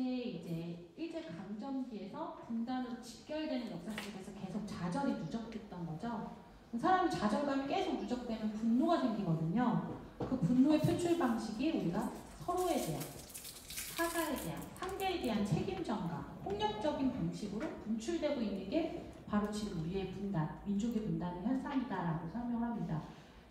당시에 이제 일제강점기에서 분단으로 직결되는 역사 속에서 계속 좌절이 누적됐던 거죠. 사람이 좌절감이 계속 누적되면 분노가 생기거든요. 그 분노의 표출 방식이 우리가 서로에 대한, 타자에 대한, 상대에 대한 책임 전가, 폭력적인 방식으로 분출되고 있는 게 바로 지금 우리의 분단, 민족의 분단의 현상이다라고 설명합니다.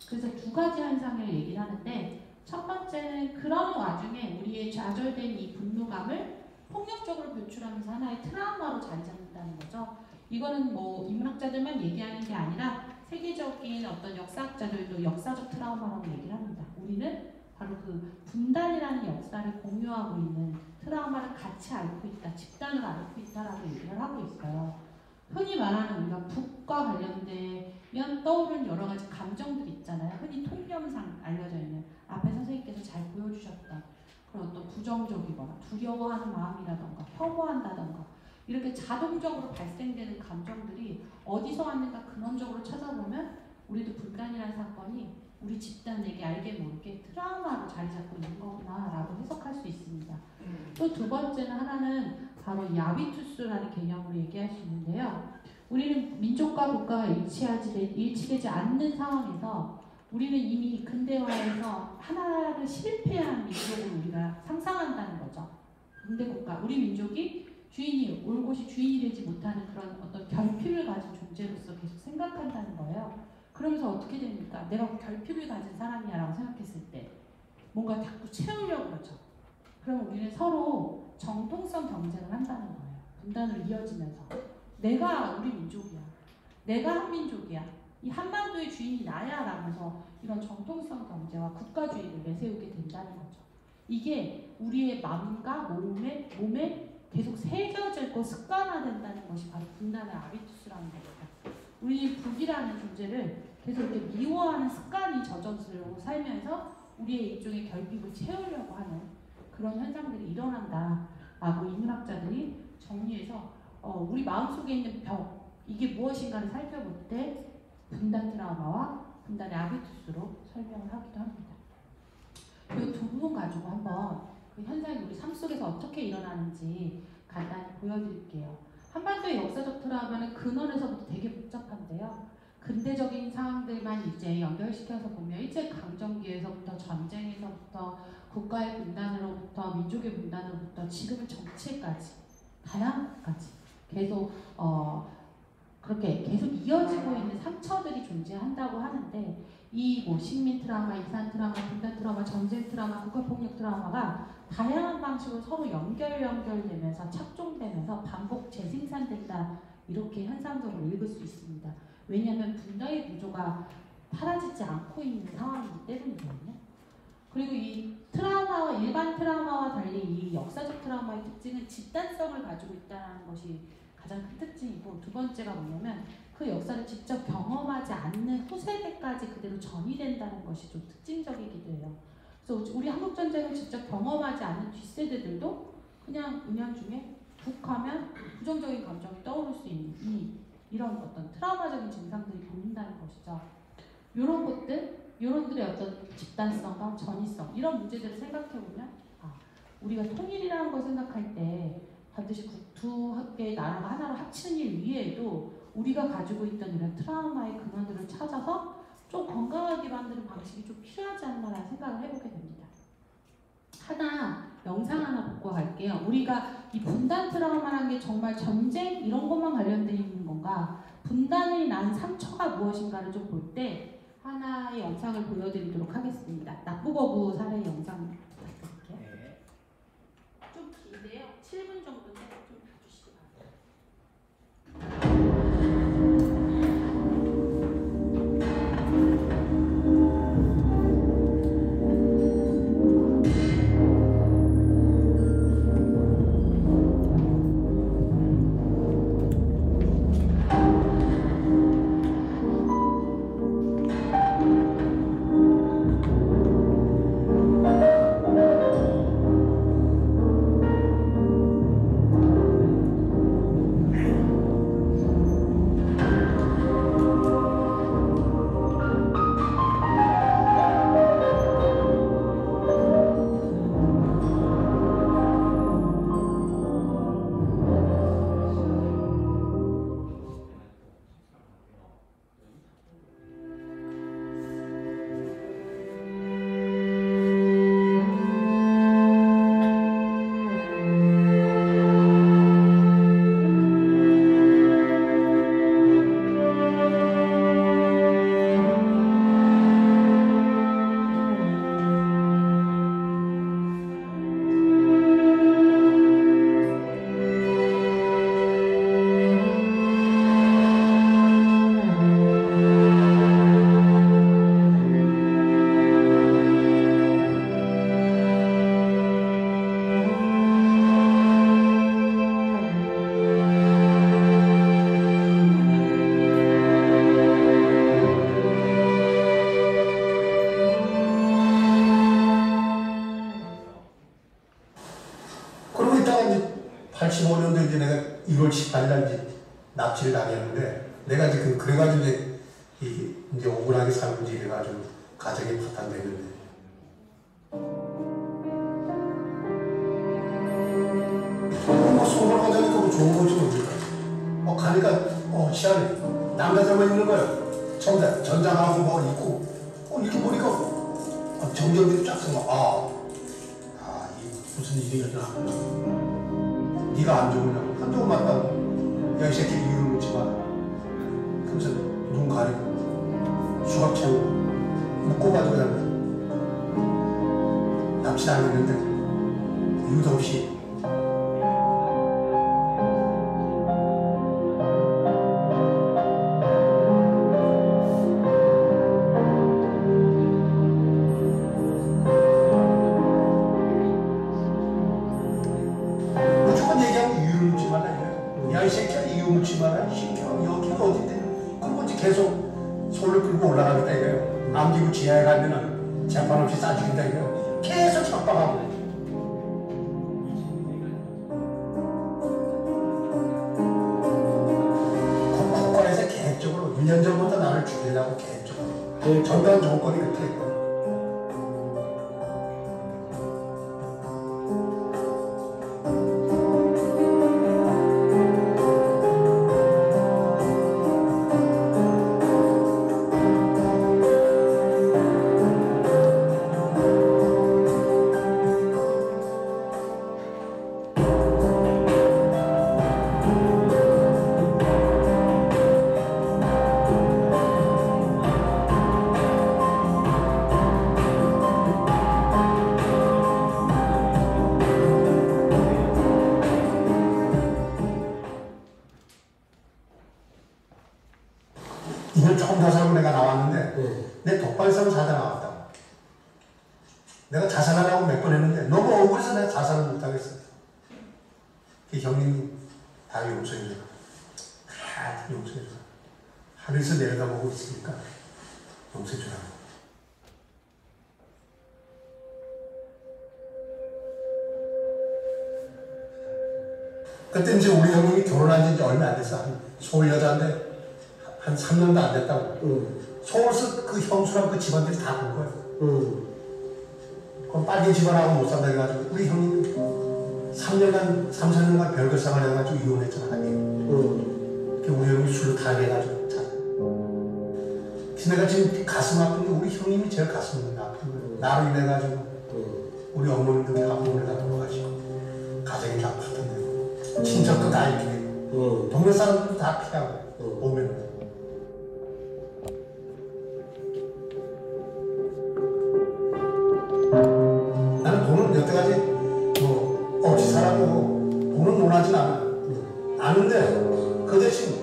그래서 두 가지 현상을 얘기를 하는데, 첫 번째는 그런 와중에 우리의 좌절된 이 분노감을 폭력적으로 표출하면서 하나의 트라우마로 자리 잡는다는 거죠. 이거는 뭐 인문학자들만 얘기하는 게 아니라 세계적인 어떤 역사학자들도 역사적 트라우마라고 얘기를 합니다. 우리는 바로 그 분단이라는 역사를 공유하고 있는 트라우마를 같이 앓고 있다, 집단을 앓고 있다라고 얘기를 하고 있어요. 흔히 말하는 우리가 북과 관련되면 떠오르는 여러 가지 감정들이 있잖아요. 흔히 통념상 알려져 있는 앞에 선생님께서 잘 보여주셨던 그런 어떤 부정적이거나 두려워하는 마음이라던가 혐오한다던가 이렇게 자동적으로 발생되는 감정들이 어디서 왔는가 근원적으로 찾아보면 우리도 분단이라는 사건이 우리 집단에게 알게 모르게 트라우마로 자리 잡고 있는 거구나 라고 해석할 수 있습니다. 또 두 번째는 하나는 바로 이 아비투스라는 개념으로 얘기할 수 있는데요. 우리는 민족과 국가가 일치되지 않는 상황에서 우리는 이미 근대화에서 하나를 실패한 민족으로 우리가 상상한다는 거죠. 근대국가, 우리 민족이 올 곳이 주인이 되지 못하는 그런 어떤 결핍을 가진 존재로서 계속 생각한다는 거예요. 그러면서 어떻게 됩니까? 내가 결핍을 가진 사람이야 라고 생각했을 때 뭔가 자꾸 채우려고 그러죠. 그럼 우리는 서로 정통성 경쟁을 한다는 거예요. 분단으로 이어지면서 내가 우리 민족이야. 내가 한민족이야. 이 한반도의 주인이 나야 라면서 이런 정통성 경제와 국가주의를 내세우게 된다는 거죠. 이게 우리의 마음과 몸에 계속 새겨지고 습관화된다는 것이 바로 분단의 아비투스라는 겁니다. 우리 북이라는 존재를 계속 이렇게 미워하는 습관이 젖어들고 살면서 우리의 일종의 결핍을 채우려고 하는 그런 현상들이 일어난다라고 인문학자들이 정리해서 우리 마음속에 있는 벽, 이게 무엇인가를 살펴볼 때 분단 트라우마와 분단의 아비투스로 설명을 하기도 합니다. 이 두 부분 가지고 한번 그 현상이 우리 삶 속에서 어떻게 일어나는지 간단히 보여드릴게요. 한반도의 역사적 트라우마는 근원에서부터 되게 복잡한데요. 근대적인 상황들만 이제 연결시켜서 보면 일제강점기에서부터 전쟁에서부터 국가의 분단으로부터 민족의 분단으로부터 지금의 정치까지 다양까지 계속 그렇게 계속 이어지고 있는 상처들이 존재한다고 하는데 이 뭐 식민 트라우마, 이산 트라우마, 분단 트라우마, 전쟁 트라우마, 국가폭력 트라우마가 다양한 방식으로 서로 연결되면서 착종되면서 반복 재생산된다 이렇게 현상적으로 읽을 수 있습니다. 왜냐하면 분단의 구조가 사라지지 않고 있는 상황이기 때문이거든요. 그리고 이 트라우마와 일반 트라우마와 달리 이 역사적 트라우마의 특징은 집단성을 가지고 있다는 것이 가장 큰 특징이고, 두 번째가 뭐냐면 그 역사를 직접 경험하지 않는 후세대까지 그대로 전이된다는 것이 좀 특징적이기도 해요. 그래서 우리 한국전쟁을 직접 경험하지 않는 뒷세대들도 그냥 은연중에 북하면 부정적인 감정이 떠오를 수 있는 이런 어떤 트라우마적인 증상들이 보인다는 것이죠. 이런 것들, 이런들의 어떤 집단성과 전이성, 이런 문제들을 생각해보면 우리가 통일이라는 걸 생각할 때 반드시 두 개의 나라가 하나로 합치는 일 위에도 우리가 가지고 있던 이런 트라우마의 근원들을 찾아서 좀 건강하게 만드는 방식이 좀 필요하지 않나라는 생각을 해보게 됩니다. 영상 하나 보고 갈게요. 우리가 이 분단 트라우마라는 게 정말 전쟁 이런 것만 관련되어 있는 건가, 분단이 난 상처가 무엇인가를 좀 볼 때 하나의 영상을 보여드리도록 하겠습니다. 납부거부 사례 영상 부탁드릴게요. 네. 좀 긴데요. 7분 정도인데 좀 봐주시기 바랍니다. 85년도 이제 내가 1월 18일 날 이제 납치를 당했는데, 내가 이제 그래가지고 이제 억울하게 살고 이제 이래가지고 가정이 파탄됐는데. 뭐 소설 가자니까 뭐 좋은 거지 뭐. 가니까 희한해. 남자들만 있는 거야. 전장하고 뭐 있고, 이렇게 보니까 정전기도 쫙 생각. 무슨 일이 일어나. 네가 안 좋으냐고. 한쪽은 맞다고. 야, 이 새끼 이유를 묻지 마. 그러면서 눈 가리고 수갑 채우고 묶어가지고 그냥 납치당했는데 이유도 없이. 야, 이 새끼야, 이유 묻지 마라. 신경, 여기가 어딘데? 그리고 이제 계속 손을 끌고 올라가겠다 이거예요. 남기고 지하에 가면은 재판 없이 싸죽인다 이거예요. 계속 협박하고. 국가에서 계획적으로 1년 전부터 나를 죽이려고 계획적으로. 전단 조건이 그렇게 있고. 이걸 조금 더 살고 내가 나왔는데 내 독발성 사자 나왔다고. 내가 자살하려고 몇 번 했는데 너무 억울해서 내가 자살을 못하겠어. 그 형님이 다 용서해줘. 다 용서해줘. 하늘에서 내려다보고 있으니까 용서해주라고. 그때 이제 우리 형님이 결혼한 지 얼마 안 됐어. 서울 여자인데 한 3년도 안 됐다고. 서울서 그 형수랑 그 집안들이 다 본 거야. 그럼 빨리 집안하고 못 산다 해가지고 우리 형님이 3년간, 3, 4년간 별거 생활 해가지고 이혼했잖아. 우리 형님이 술로 당해가지고. 그래서 내가 지금 가슴 아픈 게 우리 형님이 제일 가슴이 아픈 거야. 나로 인해가지고 우리 어머님들이 아버님을 다 돌아가시고 가정이 다 파탄되고 친척도 다 이렇게 되고 동네 사람들도 다 피하고 오면. 나는 돈은 여태까지 뭐 없이 살아도 돈은 원하진 않아. 아는데 그 대신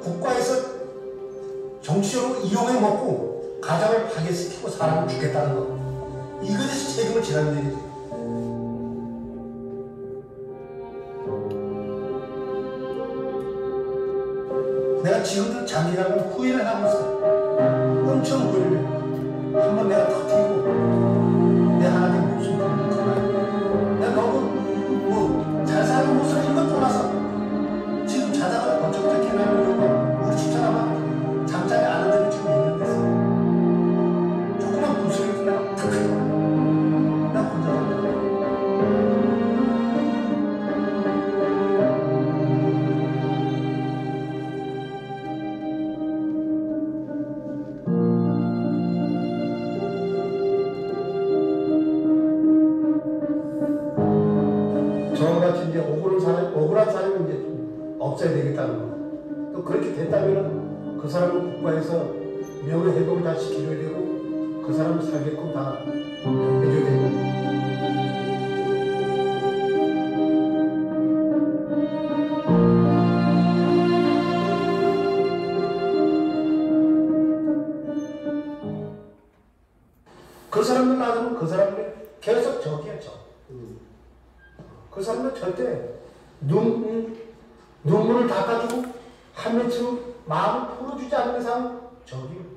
국가에서 정치적으로 이용해 먹고 가정을 파괴시키고 사람을 죽겠다는 거, 이거에 대해서 책임을 지라는 얘기지. 내가 지금도 장기간을 후회를 하고 있어. 엄청 후회를 해. 한번 내가 터뜨리고 내 하나님 목숨 걸고 그만. 내가 너무 뭐 잘 사는 모습을 이것 떠나서 지금 자다가 번쩍번쩍 해나가려고 우리 집사람 아마 잠자리 안 하는 지금 있는데 조그만 부스러기 내가 탁 나 혼자 저같이 이제 억울한 사람은 이제 없애야 되겠다는 거. 또 그렇게 됐다면 그 사람은 국가에서 명예회복을 다 시켜줘야 되고 그 사람을 살게끔 다 해줘야 되고. 그 사람들 놔두면 그 사람들이 계속 적이야, 적. 그 사람은 절대 눈물을 닦아주고 한 며칠 마음을 풀어주지 않는 이상 적이요.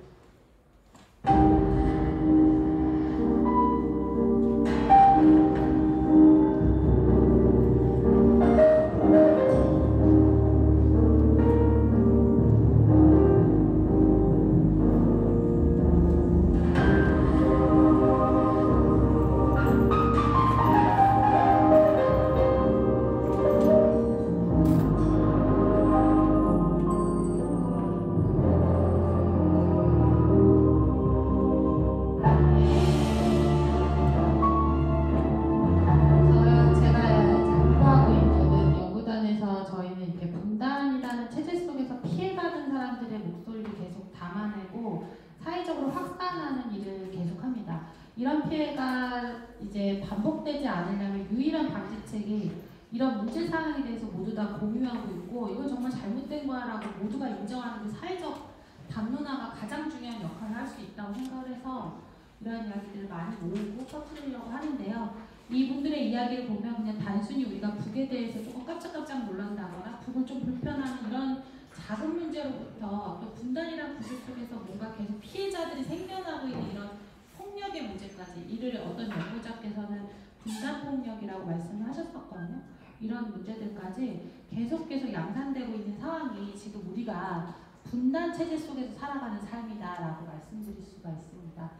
이제 반복되지 않으려면 유일한 방지책이 이런 문제 사항에 대해서 모두 다 공유하고 있고 이건 정말 잘못된 거야라고 모두가 인정하는 그 사회적 담론화가 가장 중요한 역할을 할 수 있다고 생각을 해서 이러한 이야기들을 많이 모으고 퍼뜨리려고 하는데요. 이분들의 이야기를 보면 그냥 단순히 우리가 북에 대해서 조금 깜짝깜짝 놀란다거나 북을 좀 불편하는 이런 작은 문제로부터 또 분단이란 구조 속에서 뭔가 계속 피해자들이 생겨나고 있는 이런 폭력의 문제까지 이를 어떤 연구자께서는 분단폭력이라고 말씀을 하셨었거든요. 이런 문제들까지 계속 양산되고 있는 상황이 지금 우리가 분단 체제 속에서 살아가는 삶이다라고 말씀드릴 수가 있습니다.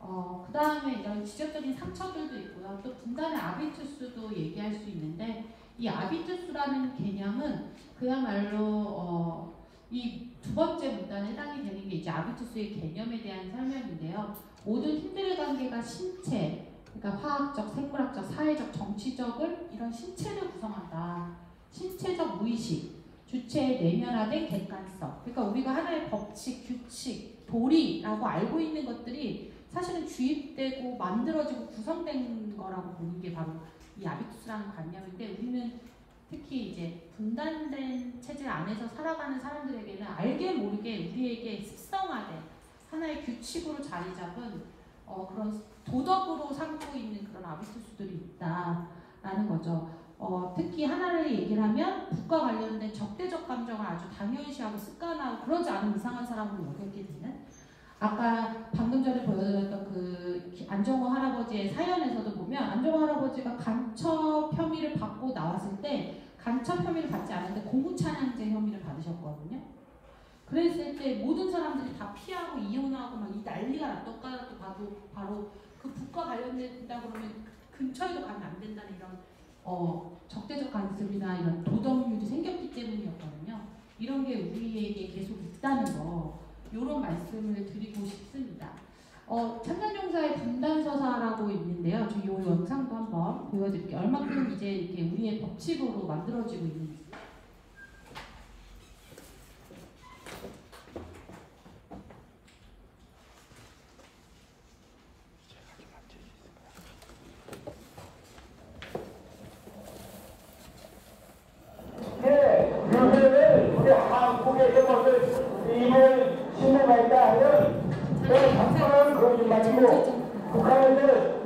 그 다음에 이런 지적적인 상처들도 있고요. 또 분단의 아비투스도 얘기할 수 있는데 이 아비투스라는 개념은 그야말로 이 두 번째 문단에 해당이 되는 게 이제 아비투스의 개념에 대한 설명인데요. 모든 힘들의 관계가 신체, 그러니까 화학적, 생물학적, 사회적, 정치적을 이런 신체를 구성한다. 신체적 무의식, 주체의 내면화된 객관성. 그러니까 우리가 하나의 법칙, 규칙, 도리라고 알고 있는 것들이 사실은 주입되고 만들어지고 구성된 거라고 보는 게 바로 이 아비투스라는 관념인데 우리는 특히 이제 분단된 체제 안에서 살아가는 사람들에게는 알게 모르게 우리에게 습성화된 하나의 규칙으로 자리 잡은 그런 도덕으로 삼고 있는 그런 아비투스들이 있다라는 거죠. 특히 하나를 얘기를 하면 북과 관련된 적대적 감정을 아주 당연시하고 습관하고 그러지 않은 이상한 사람으로 여기게 되는 아까 방금 전에 보여드렸던 그 안정호 할아버지의 사연에서도 보면 안정호 할아버지가 간첩 혐의를 받고 나왔을 때 간첩 혐의를 받지 않았는데 공무찬양제 혐의를 받으셨거든요. 그랬을 때 모든 사람들이 다 피하고 이혼하고 막 이 난리가 났던가 또 바로 그 북과 관련된다 그러면 근처에도 가면 안 된다는 이런 적대적 간섭이나 이런 도덕률이 생겼기 때문이었거든요. 이런 게 우리에게 계속 있다는 거 이런 말씀을 드리고 싶습니다. 참전용사의 분단서사라고 있는데요. 저 이 영상도 한번 보여드릴게요. 얼마큼 이제 이렇게 우리의 법칙으로 만들어지고 있는지. 유해를 우리 한국에서 무슨 이면 신고가 있다 하면 그 정권은 거짓말이고 북한은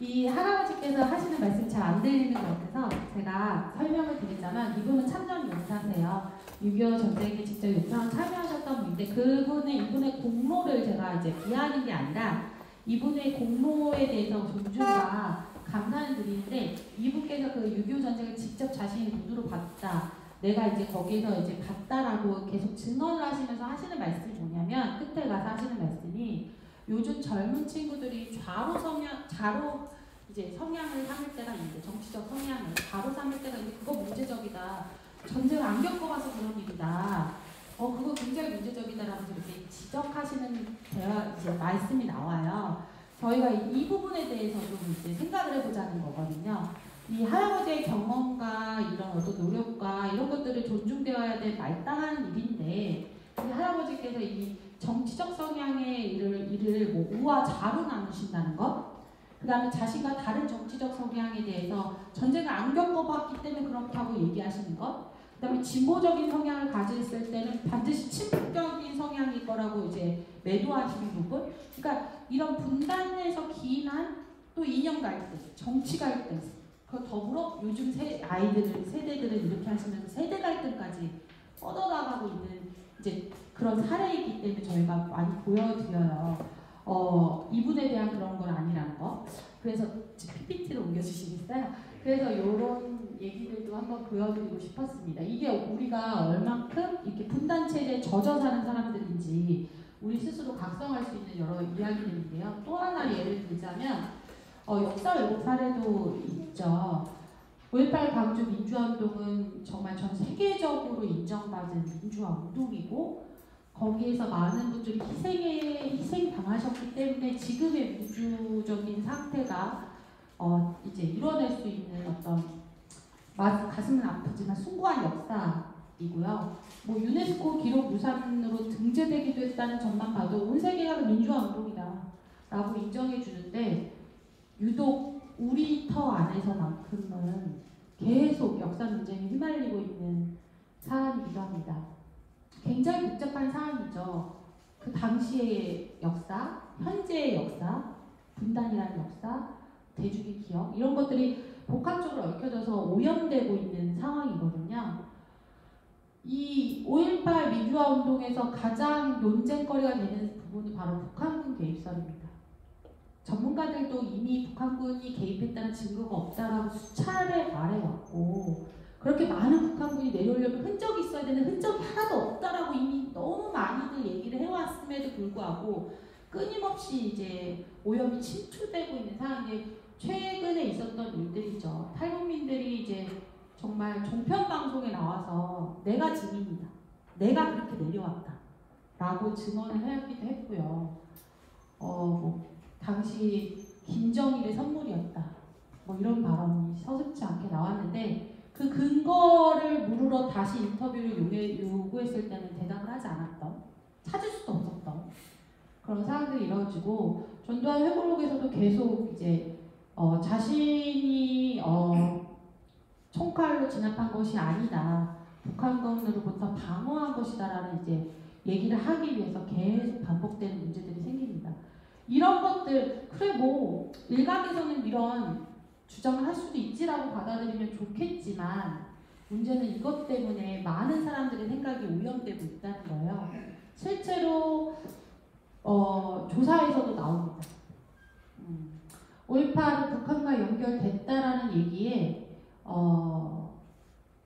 이 할아버지께서 하시는 말씀 잘 안 들리는 것 같아서 제가 설명을 드리자면 이분은 참전 용사세요. 6.25 전쟁에 직접 용사로 참여하셨던 분인데 이분의 공로를 제가 이제 비하하는 게 아니라 이분의 공로에 대해서 존중과 감사를 드리는데 이분께서 그 6.25 전쟁을 직접 자신이 눈으로 봤다. 내가 이제 거기에서 이제 봤다라고 계속 증언을 하시면서 하시는 말씀이 뭐냐면 끝에 가서 하시는 말씀이 요즘 젊은 친구들이 좌로 이제 성향을 삼을 때가 있는데 정치적 성향을 좌로 삼을 때가 있는데 그거 문제적이다. 전쟁을 안 겪어봐서 그런 일이다. 그거 굉장히 문제적이다라면서 이렇게 지적하시는 이제 말씀이 나와요. 저희가 이 부분에 대해서 좀 이제 생각을 해보자는 거거든요. 이 할아버지의 경험과 이런 어떤 노력과 이런 것들을 존중되어야 될 마땅한 일인데 이 할아버지께서 이 정치적 성향의 일을 뭐 우와 좌로 나누신다는 것, 그 다음에 자신과 다른 정치적 성향에 대해서 전쟁을 안 겪어봤기 때문에 그렇다고 얘기하시는 것, 그 다음에 진보적인 성향을 가졌을 때는 반드시 친북적인 성향일 거라고 이제 매도하시는 부분, 그러니까 이런 분단에서 기인한 또 이념 갈등, 정치 갈등, 그 더불어 요즘 세대들은 이렇게 하시면서 세대 갈등까지 뻗어나가고 있는 이제 그런 사례이기 때문에 저희가 많이 보여드려요. 이분에 대한 그런 건 아니라는 거. 그래서 PPT로 옮겨주시겠어요? 그래서 이런 얘기들도 한번 보여드리고 싶었습니다. 이게 우리가 얼만큼 이렇게 분단체제에 젖어 사는 사람들인지 우리 스스로 각성할 수 있는 여러 이야기들인데요. 또 하나 예를 들자면 역사 왜곡 사례도 있죠. 5.18 광주 민주화운동은 정말 전 세계적으로 인정받은 민주화운동이고 거기에서 많은 분들이 희생당하셨기 때문에 지금의 민주적인 상태가 이제 이뤄낼 수 있는 어떤 가슴은 아프지만 숭고한 역사이고요. 뭐 유네스코 기록 유산으로 등재되기도 했다는 점만 봐도 온 세계가 민주화 운동이다 라고 인정해 주는데 유독 우리 터 안에서만큼은 계속 역사 논쟁에 휘말리고 있는 사안이기도 합니다. 굉장히 복잡한 사안이죠. 그 당시의 역사, 현재의 역사, 분단이라는 역사, 대중의 기억 이런 것들이 복합적으로 얽혀져서 오염되고 있는 상황이거든요. 이 5.18 민주화 운동에서 가장 논쟁거리가 되는 부분이 바로 북한군 개입설입니다. 전문가들도 이미 북한군이 개입했다는 증거가 없다라고 수차례 말해왔고 그렇게 많은 북한군이 내려오려면 흔적이 있어야 되는 흔적이 하나도 없다라고 이미 너무 많이들 얘기를 해왔음에도 불구하고 끊임없이 이제 오염이 침투되고 있는 상황인데 최근에 있었던 일들이죠. 탈북민들이 이제 정말 종편 방송에 나와서 내가 증인이다. 내가 그렇게 내려왔다. 라고 증언을 하기도 했고요. 당시 김정일의 선물이었다. 뭐 이런 발언이 서슴지 않게 나왔는데 그 근거를 물으러 다시 인터뷰를 요구했을 때는 대답을 하지 않았던, 찾을 수도 없었던 그런 상황들이 이루어지고 전두환 회고록에서도 계속 이제 자신이 총칼로 진압한 것이 아니다. 북한군으로부터 방어한 것이다라는 이제 얘기를 하기 위해서 계속 반복되는 문제들이 생깁니다. 이런 것들 그래 뭐 일각에서는 이런 주장을 할 수도 있지라고 받아들이면 좋겠지만 문제는 이것 때문에 많은 사람들의 생각이 오염되고 있다는 거예요. 실제로 조사에서도 나옵니다. 5.18은 북한과 연결됐다라는 얘기에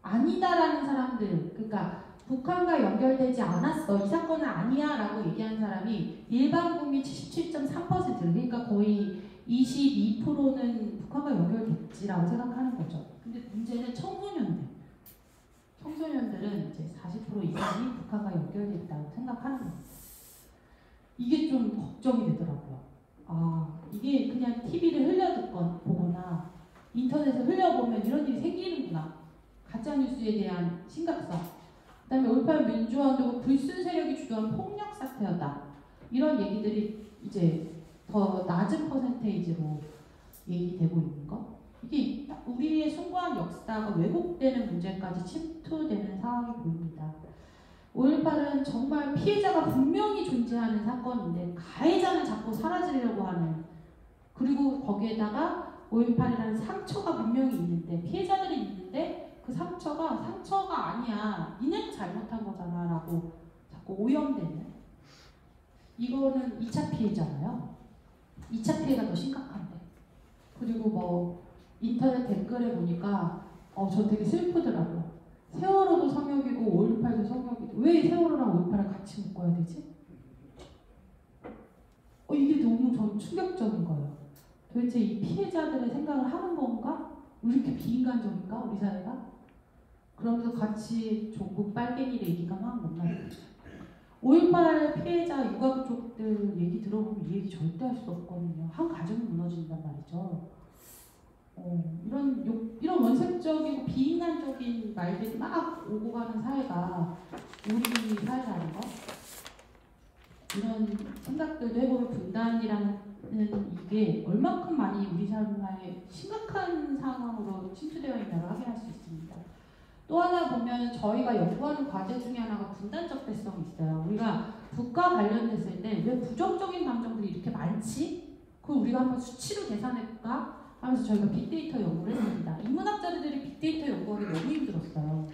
아니다라는 사람들, 그러니까 북한과 연결되지 않았어, 이 사건은 아니야 라고 얘기한 사람이 일반 국민 77.3%, 그러니까 거의 22%는 북한과 연결됐지라고 생각하는 거죠. 근데 문제는 청소년들은 이제 40% 이상이 북한과 연결됐다고 생각하는 거예요. 이게 좀 걱정이 되더라고요. 이게 그냥 TV를 보거나 인터넷을 흘려보면 이런 일이 생기는구나. 가짜뉴스에 대한 심각성. 그 다음에 5.18 민주화운동은 불순 세력이 주도한 폭력 사태였다. 이런 얘기들이 이제 더 낮은 퍼센테이지로 얘기되고 있는 것. 이게 우리의 숭고한 역사가 왜곡되는 문제까지 침투되는 상황이 보입니다. 5.18은 정말 피해자가 분명히 존재하는 사건인데 가해자는 자꾸 사라지려고 하는, 그리고 거기에다가 5.18이라는 상처가 분명히 있는데 피해자들이 있는데 그 상처가 아니야, 니네가 잘못한 거잖아 라고 자꾸 오염되는, 이거는 2차 피해잖아요. 2차 피해가 더 심각한데. 그리고 뭐 인터넷 댓글에 보니까 저 되게 슬프더라고요. 세월호도 성역이고 5.18도 성역이고 왜 세월호랑 5.18을 같이 묶어야 되지? 이게 너무 전 충격적인 거예요. 도대체 이 피해자들의 생각을 하는 건가? 왜 이렇게 비인간적인가? 우리 사회가? 그러면서 같이 조국 빨갱이 얘기가 막 못나요. 5.18 피해자 유가족들 얘기 들어보면 이 얘기 절대 할 수 없거든요. 한 가정이 무너진단 말이죠. 이런 원색적이고 비인간적인 말들이 막 오고 가는 사회가 우리 사회라는 거. 이런 생각들도 해보면 분단이라는 이게 얼만큼 많이 우리 삶에 심각한 상황으로 침투되어 있냐를 확인할 수 있습니다. 또 하나 보면 저희가 연구하는 과제 중에 하나가 분단 적대성이 있어요. 우리가 북과 관련됐을 때 왜 부정적인 감정들이 이렇게 많지? 그걸 우리가 한번 수치로 계산해볼까? 하면서 저희가 빅데이터 연구를 했습니다. 인문학자들이 빅데이터 연구하기 너무 힘들었어요.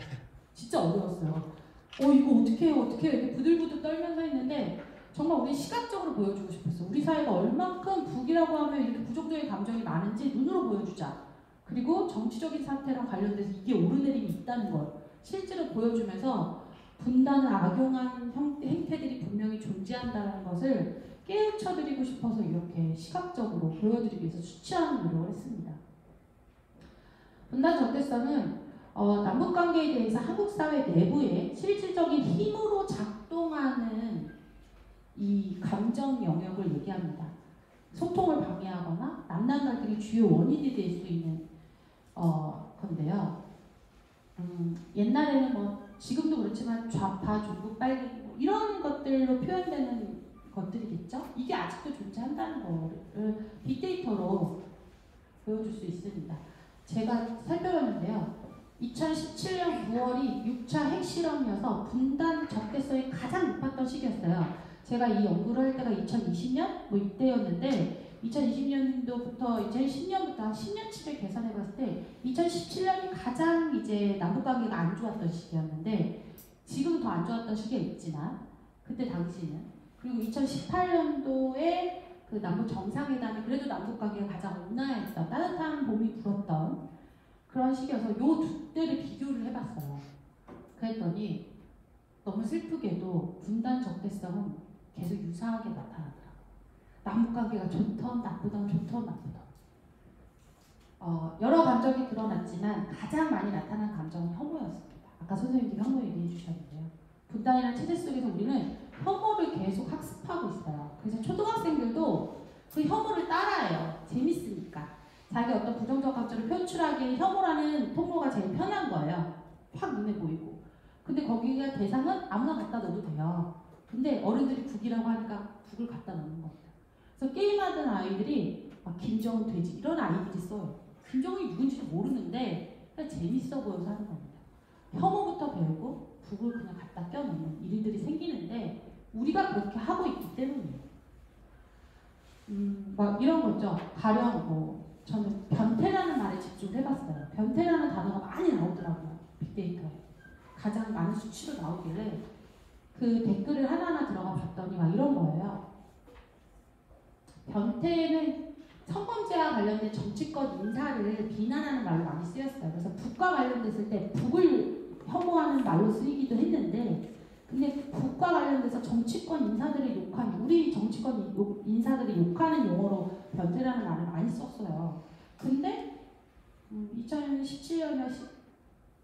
진짜 어려웠어요. 이거 어떻게 해요? 이렇게 부들부들 떨면서 했는데 정말 우리 시각적으로 보여주고 싶었어요. 우리 사회가 얼만큼 북이라고 하면 이렇게 부정적인 감정이 많은지 눈으로 보여주자. 그리고 정치적인 사태랑 관련돼서 이게 오르내림이 있다는 걸 실제로 보여주면서 분단을 악용한 행태들이 분명히 존재한다는 것을 깨우쳐드리고 싶어서 이렇게 시각적으로 보여드리기 위해서 수치하는 노력을 했습니다. 분단 적대성은 남북관계에 대해서 한국 사회 내부에 실질적인 힘으로 작동하는 이 감정 영역을 얘기합니다. 소통을 방해하거나 남남 갈등의 주요 원인이 될 수 있는 건데요. 옛날에는 뭐 지금도 그렇지만 좌파, 종북, 빨갱이 뭐 이런 것들로 표현되는 것들이겠죠. 이게 아직도 존재한다는 거를 빅데이터로 보여줄 수 있습니다. 제가 살펴봤는데요. 2017년 9월이 6차 핵실험이어서 분단 적대성이 가장 높았던 시기였어요. 제가 이 연구를 할 때가 2020년 뭐 이때였는데 2020년도부터 2010년부터 한 10년치를 계산해봤을 때 2017년이 가장 이제 남북관계가 안 좋았던 시기였는데 지금 더 안 좋았던 시기가 있지만 그때 당시는 그리고 2018년도에 그 남북 정상회담이 그래도 남북관계가 가장 온화했던 따뜻한 봄이 불었던 그런 시기여서 요 두 때를 비교를 해봤어요. 그랬더니 너무 슬프게도 분단 적대성은 계속 유사하게 나타나더라고요. 남북관계가 좋던 나쁘던 좋던 나쁘던 여러 감정이 드러났지만 가장 많이 나타난 감정은 혐오였습니다. 아까 선생님들이 혐오 얘기해 주셨는데요. 분단이라는 체제 속에서 우리는 혐오를 계속 학습하고 있어요. 그래서 초등학생들도 그 혐오를 따라해요. 재밌으니까. 자기 어떤 부정적 감정을 표출하기에 혐오라는 통로가 제일 편한 거예요. 확 눈에 보이고. 근데 거기가 대상은 아무나 갖다 넣어도 돼요. 근데 어른들이 북이라고 하니까 북을 갖다 넣는 겁니다. 그래서 게임하던 아이들이 김정은 돼지 이런 아이들이 써요. 김정은이 누군지도 모르는데 그냥 재밌어 보여서 하는 겁니다. 혐오부터 배우고 북을 그냥 갖다 껴넣는 일들이 생기는데 우리가 그렇게 하고 있기 때문이에요. 막 이런 거죠. 가령 뭐 저는 변태라는 말에 집중을 해봤어요. 변태라는 단어가 많이 나오더라고요. 빅데이터에. 가장 많은 수치로 나오길래 그 댓글을 하나하나 들어가 봤더니 막 이런 거예요. 변태는 성범죄와 관련된 정치권 인사를 비난하는 말로 많이 쓰였어요. 그래서 북과 관련됐을 때 북을 혐오하는 말로 쓰이기도 했는데 근데 북과 관련돼서 정치권 인사들을 욕하는 우리 정치권 인사들이 욕하는 용어로 변태라는 말을 많이 썼어요. 근데 2017년이나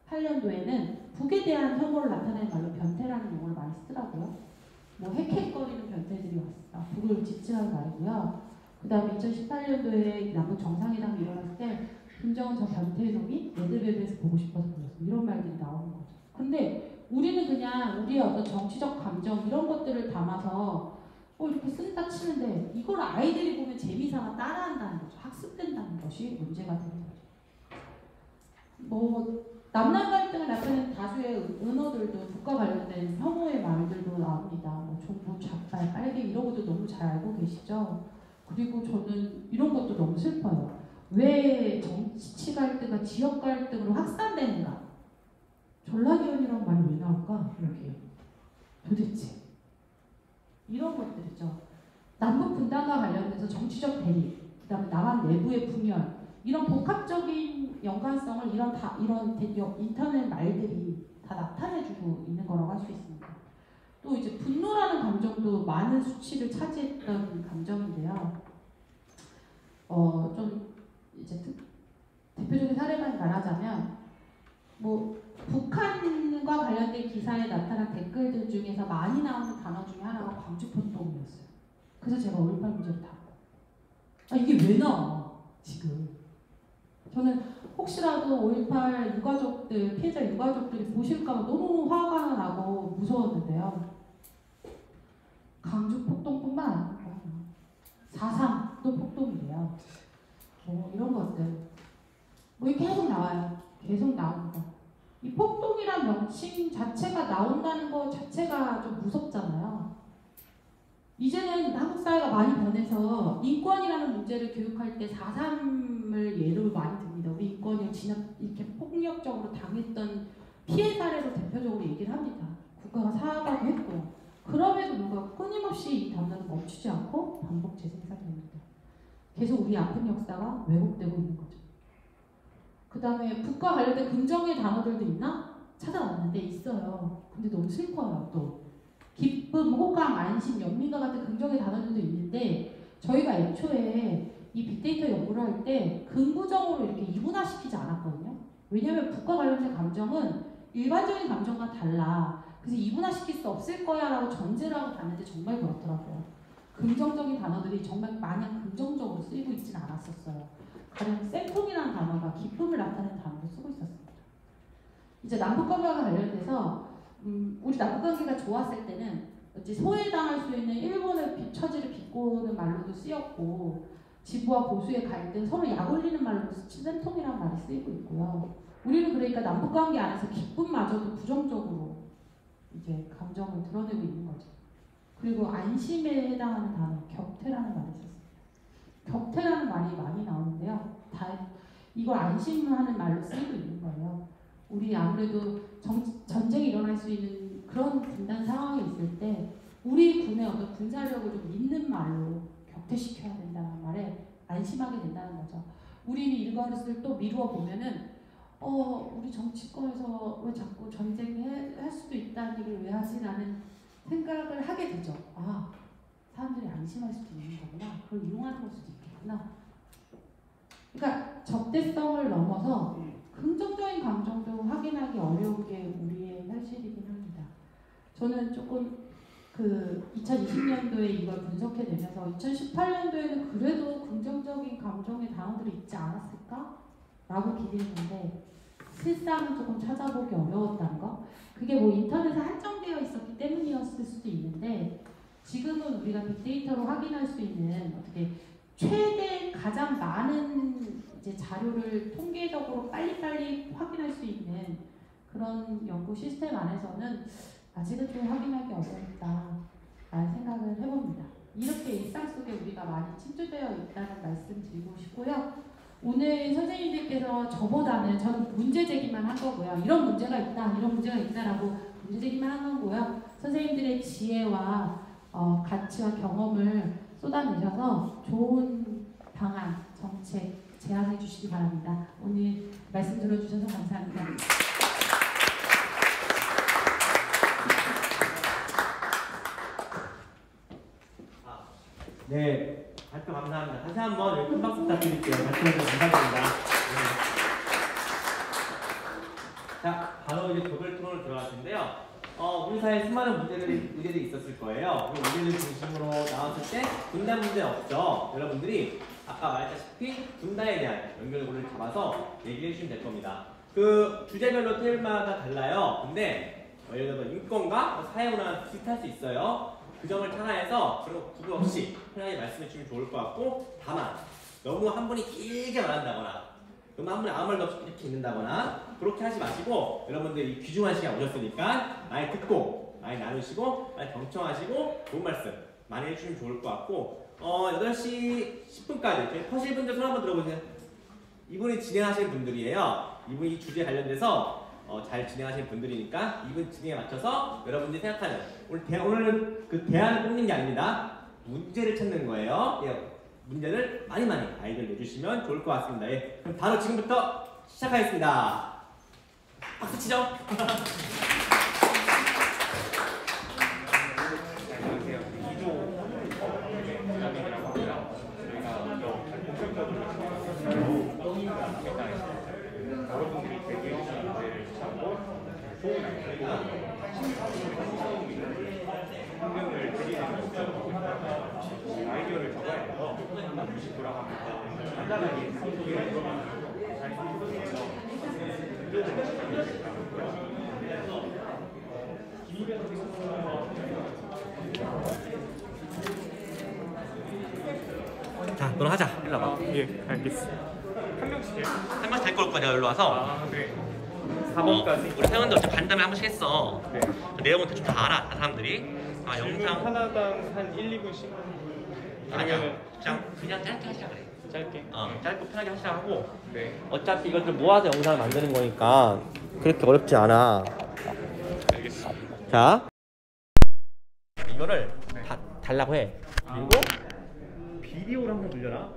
18년도에는 북에 대한 혐오를 나타내는 말로 변태라는 용어를 많이 쓰더라고요. 뭐 헥헥거리는 변태들이 왔어. 북을 지칭하는 말이고요. 그 다음에 2018년도에 남북 정상회담이 일어났을 때 김정은 저 변태놈이 레드벨벳에서 보고 싶어서 보였어. 이런 말들이 나오는 거죠. 근데 우리는 그냥 우리의 어떤 정치적 감정 이런 것들을 담아서 이렇게 쓴다 치는데 이걸 아이들이 보면 재미삼아 따라한다는 거죠. 학습된다는 것이 문제가 되는 거죠. 뭐 남남 갈등을 나타내는 다수의 은어들도 북과 관련된 혐오의 말들도 나옵니다. 뭐 종북, 좌빨, 빨개 이런 것도 너무 잘 알고 계시죠. 그리고 저는 이런 것도 너무 슬퍼요. 왜 정치 갈등과 지역 갈등으로 확산되는가? 전라기원이라는 말이 왜 나올까? 이렇게 도대체 이런 것들이죠. 남북 분단과 관련돼서 정치적 대립, 그다음에 남한 내부의 분열 이런 복합적인 연관성을 이런 인터넷 말들이 다 나타내주고 있는 거라고 할 수 있습니다. 또 이제 분노라는 감정도 많은 수치를 차지했던 감정인데요. 좀 이제 대표적인 사례만 말하자면 뭐 북한과 관련된 기사에 나타난 댓글들 중에서 많이 나오는 단어 중에 하나가 광주포동이었어요. 그래서 제가 5.18 문제를 다뤘어요. 이게 왜 나와 지금? 저는 혹시라도 5.18 유가족들, 피해자 유가족들이 보실까봐 너무 화가 나고 무서웠는데요. 강주 폭동뿐만 아니고 4.3도 폭동이래요. 이런 것들 뭐 계속 나와요. 계속 나옵니다. 이 폭동이란 명칭 자체가 나온다는 것 자체가 좀 무섭잖아요. 이제는 한국 사회가 많이 변해서 인권이라는 문제를 교육할 때 4.3을 예로 많이 듭니다. 우리 인권이 이렇게 폭력적으로 당했던 피해 사례로 대표적으로 얘기를 합니다. 국가가 사과도 했고요. 그럼에도 불구하고 끊임없이 이 단어는 멈추지 않고 반복 재생산됩니다. 계속 우리 아픈 역사가 왜곡되고 있는 거죠. 그 다음에 북과 관련된 긍정의 단어들도 있나? 찾아봤는데 있어요. 근데 너무 슬퍼요. 또 기쁨, 호감, 안심, 연민과 같은 긍정의 단어들도 있는데 저희가 애초에 이 빅데이터 연구를 할 때 긍부정으로 이렇게 이분화시키지 않았거든요. 왜냐하면 북과 관련된 감정은 일반적인 감정과 달라. 그래서 이분화시킬 수 없을 거야 라고 전제를 하고 봤는데 정말 그렇더라고요. 긍정적인 단어들이 정말 마냥 긍정적으로 쓰이고 있지는 않았었어요. 가령 셀통이라는 단어가 기쁨을 나타내는 단어로 쓰고 있었습니다. 이제 남북관계와 관련돼서 우리 남북관계가 좋았을 때는 어찌 소외당할 수 있는 일본의 처지를 비꼬는 말로도 쓰였고 진보와 보수의 갈등, 서로 약 올리는 말로 말로도 치den통이라는 말이 쓰이고 있고요. 우리는 그러니까 남북관계 안에서 기쁨마저도 부정적으로 이제 감정을 드러내고 있는 거죠. 그리고 안심에 해당하는 단어 격퇴라는 말이 있었습니다. 격퇴라는 말이 많이 나오는데요. 이걸 안심하는 말로 쓰이고 있는 거예요. 우리 아무래도 전쟁이 일어날 수 있는 그런 분단 상황이 있을 때 우리 군의 어떤 군사력을 좀 있는 말로 격퇴시켜야 된다는 말에 안심하게 된다는 거죠. 우리는 이것을 또 미루어 보면은 우리 정치권에서 왜 자꾸 전쟁을 할 수도 있다는 얘기를 왜 하지? 라는 생각을 하게 되죠. 아, 사람들이 안심할 수도 있는 거구나. 그걸 이용하는 걸 수도 있겠구나. 그러니까 적대성을 넘어서 긍정적인 감정도 확인하기 어려운 게 우리의 현실이긴 합니다. 저는 조금 2020년도에 이걸 분석해 내면서 2018년도에는 그래도 긍정적인 감정의 단어들이 있지 않았을까? 라고 기대했는데 실상은 조금 찾아보기 어려웠다는 거. 그게 뭐 인터넷에 한정되어 있었기 때문이었을 수도 있는데 지금은 우리가 빅데이터로 확인할 수 있는 어떻게 최대 가장 많은 이제 자료를 통계적으로 빨리빨리 확인할 수 있는 그런 연구 시스템 안에서는 아직은 좀 확인하기 어렵다라는 생각을 해봅니다. 이렇게 일상 속에 우리가 많이 침투되어 있다는 말씀 드리고 싶고요. 오늘 선생님들께서 저보다는 저는 문제 제기만 한 거고요. 이런 문제가 있다라고 문제 제기만 한 거고요. 선생님들의 지혜와 가치와 경험을 쏟아내셔서 좋은 방안, 정책 제안해 주시기 바랍니다. 오늘 말씀 들어주셔서 감사합니다. 네, 발표 감사합니다. 다시 한번 큰 박수 부탁드릴게요. 발표해주셔서 감사합니다. 네. 자, 바로 이제 도별 토론을 들어갈 텐데요. 우리 사회에 수많은 문제들이 있었을 거예요. 그 문제들 중심으로 나왔을 때 분단 문제 없죠. 여러분들이 아까 말했다시피 분단에 대한 연결고리를 잡아서 얘기해 주시면 될 겁니다. 그 주제별로 테마가 달라요. 근데 예를 들어서 인권과 사회문화는 비슷할 수 있어요. 그 점을 찾아내서 그리고 구분 없이 편하게 말씀해 주시면 좋을 것 같고, 다만 너무 한 분이 길게 말한다거나 너무 한 분이 아무 말도 없이 이렇게 있는다거나 그렇게 하지 마시고, 여러분들이 귀중한 시간 오셨으니까 많이 듣고 많이 나누시고 많이 경청하시고 좋은 말씀 많이 해주시면 좋을 것 같고, 8시 10분까지 저희 퍼실 분들 손 한번 들어보세요. 이분이 진행하시는 분들이에요. 이분이 이 주제에 관련돼서 잘 진행하시는 분들이니까 이분 진행에 맞춰서 여러분들이 생각하는 오늘은 그 대안을 뽑는 게 아닙니다. 문제를 찾는 거예요. 예, 문제를 많이 아이디어를 내주시면 좋을 것 같습니다. 예, 그럼 바로 지금부터 시작하겠습니다. 박수 치죠. 안녕하세요. 2조 부장님이라고 하고요. 저희가 본격적으로 여러분들이 대기해 주신 문제를 잡고 좋은 설명을 드리는 목적으로 아이디어를 적어야 돼서 90 돌아갑니다. 간단하게 소개를 잘 해주셔서 자, 너는 하자. 일로 와봐. 예, 알겠습니다. 한 명씩 해요? 한 명씩 데리고 올 거야. 내가 일로 와서. 아, 네. 4번까지. 우리 회원들 어차피 간담회 한 번씩 했어. 네. 내용은 대충 다 알아. 사람들이. 질문 영상 하나당 한 1, 2분씩? 아니야. 그냥 짧게 하시라 그래. 짧게? 짧고 편하게 하시라 하고. 네. 어차피 이것들 모아서 영상을 만드는 거니까 그렇게 어렵지 않아. 알겠습니다. 자, 이거를 다 달라고 해. 그리고 비디오를 한번 돌려라.